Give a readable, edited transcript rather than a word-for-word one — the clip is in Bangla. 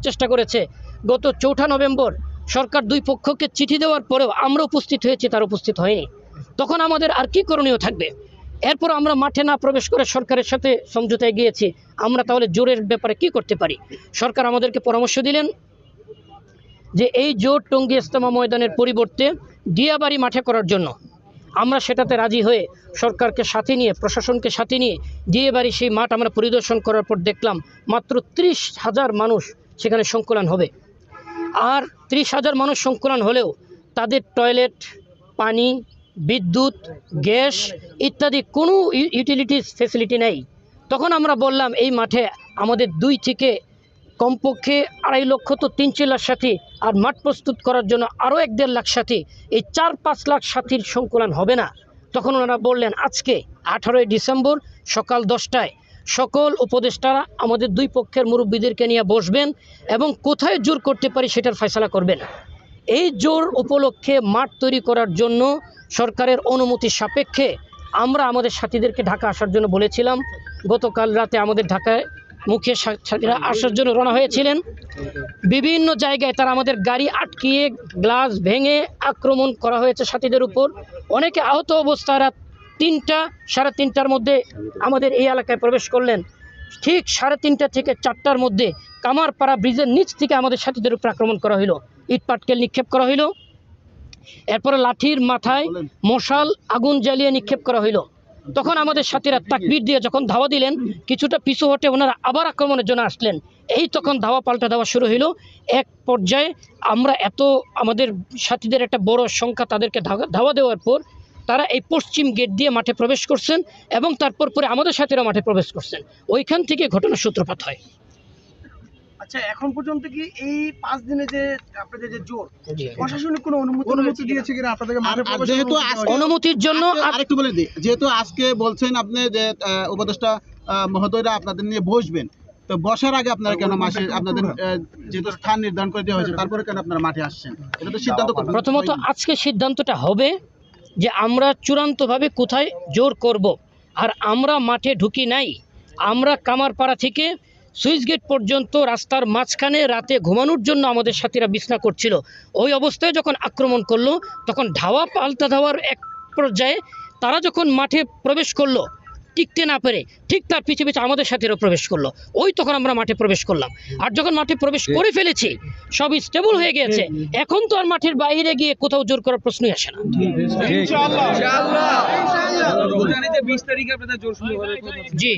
চেষ্টা করেছে। গত 4 নভেম্বর সরকার দুই পক্ষকে চিঠি দেওয়ার পরেও আমরা উপস্থিত হয়েছি, তার উপস্থিত হয়নি। তখন আমাদের আর কি করণীয় থাকবে? এরপর আমরা মাঠে না প্রবেশ করে সরকারের সাথে সমঝোতায় গিয়েছি। আমরা তাহলে জোরের ব্যাপারে কি করতে পারি? সরকার আমাদেরকে পরামর্শ দিলেন যে এই জোট টঙ্গী ইজতেমা ময়দানের পরিবর্তে দিয়াবাড়ি মাঠে করার জন্য। আমরা সেটাতে রাজি হয়ে সরকারকে সাথে নিয়ে, প্রশাসনকে সাথে নিয়ে দিয়াবাড়ি সেই মাঠ আমরা পরিদর্শন করার পর দেখলাম মাত্র 30,000 মানুষ সেখানে সংকলন হবে। আর 30,000 মানুষ সংকলন হলেও তাদের টয়লেট, পানি, বিদ্যুৎ, গ্যাস ইত্যাদি কোনো ইউটিলিটিস ফ্যাসিলিটি নেই। তখন আমরা বললাম এই মাঠে আমাদের 2 থেকে কমপক্ষে 2.5 লক্ষ তো 3-4 লাখ সাথী, আর মাঠ প্রস্তুত করার জন্য আরও 1-1.5 লাখ সাথী, এই 4-5 লাখ সাথীর সংকলন হবে না। তখন ওনারা বললেন আজকে 18 ডিসেম্বর সকাল 10টায় সকল উপদেষ্টারা আমাদের 2 পক্ষের মুরব্বীদেরকে নিয়ে বসবেন এবং কোথায় জোর করতে পারি সেটার ফয়সালা করবেন। এই জোর উপলক্ষে মাঠ তৈরি করার জন্য সরকারের অনুমতি সাপেক্ষে আমরা আমাদের সাথীদেরকে ঢাকা আসার জন্য বলেছিলাম। গতকাল রাতে আমাদের ঢাকায় মুখে সাথীরা আসার জন্য রওনা হয়েছিলেন। বিভিন্ন জায়গায় তারা আমাদের গাড়ি আটকিয়ে গ্লাস ভেঙে আক্রমণ করা হয়েছে সাথীদের উপর। অনেকে আহত অবস্থায় রাত 3টা, 3:30টার মধ্যে আমাদের এই এলাকায় প্রবেশ করলেন। ঠিক 3:30 থেকে 4টার মধ্যে কামারপাড়া ব্রিজের নিচ থেকে আমাদের সাথীদের উপর আক্রমণ করা হলো, ইট পাটকেল নিক্ষেপ করা হলো। এরপরে লাঠির মাথায় মশাল আগুন জ্বালিয়ে নিক্ষেপ করা হলো। তখন আমাদের সাথীরা তাকবীর দিয়ে যখন ধাওয়া দিলেন, কিছুটা পিছু হটে ওনারা আবার আক্রমণের জন্য আসলেন। এই তখন ধাওয়া পাল্টা ধাওয়া শুরু হলো। এক পর্যায়ে আমরা আমাদের সাথীদের একটা বড় সংখ্যা তাদেরকে ধাওয়া দেওয়ার পর তারা এই পশ্চিম গেট দিয়ে মাঠে প্রবেশ করছেন এবং তারপর পরে আমাদের সাথীরা মাঠে প্রবেশ করছেন। ওইখান থেকে ঘটনার সূত্রপাত হয়। আচ্ছা, এখন পর্যন্ত কি এই 5 দিনে যে আপনাদের যে জোর, প্রশাসনিক কোনো অনুমতি দিয়েছে কিনা আপনাদেরকে মাঠে প্রবেশ? যেহেতু অনুমতির জন্য আরেকটু বলে দিই, যেহেতু আজকে বলছেন আপনি যে উপদেষ্টা মহোদয়রা আপনাদের নিয়ে বসবেন, তো বসার আগে আপনারা কেন মাঠে, আপনাদের যেহেতু স্থান নির্ধারণ করে দেওয়া হয়েছে, তারপরে কেন আপনারা মাঠে আসছেন? এটা তো সিদ্ধান্ত প্রথমত আজকে সিদ্ধান্তটা হবে যে আমরা চূড়ান্তভাবে কোথায় জোর করব। আর আমরা মাঠে ঢুকি নাই, আমরা কামারপাড়া থেকে সুইচ গেট পর্যন্ত রাস্তার মাঝখানে রাতে ঘুমানোর জন্য আমাদের সাথীরা বিছনা করছিল। ওই অবস্থায় যখন আক্রমণ করলো, তখন ধাওয়া পাল্টা ধাওয়ার এক পর্যায়ে তারা যখন মাঠে প্রবেশ করলো, টিকতে না পেরে ঠিক তার পিছে পিছে আমাদের সাথীরাও প্রবেশ করলো। ওই তখন আমরা মাঠে প্রবেশ করলাম। আর যখন মাঠে প্রবেশ করে ফেলেছি, সব স্টেবল হয়ে গিয়েছে, এখন তো আর মাঠের বাইরে গিয়ে কোথাও জোর করার প্রশ্নই আসে না। জি।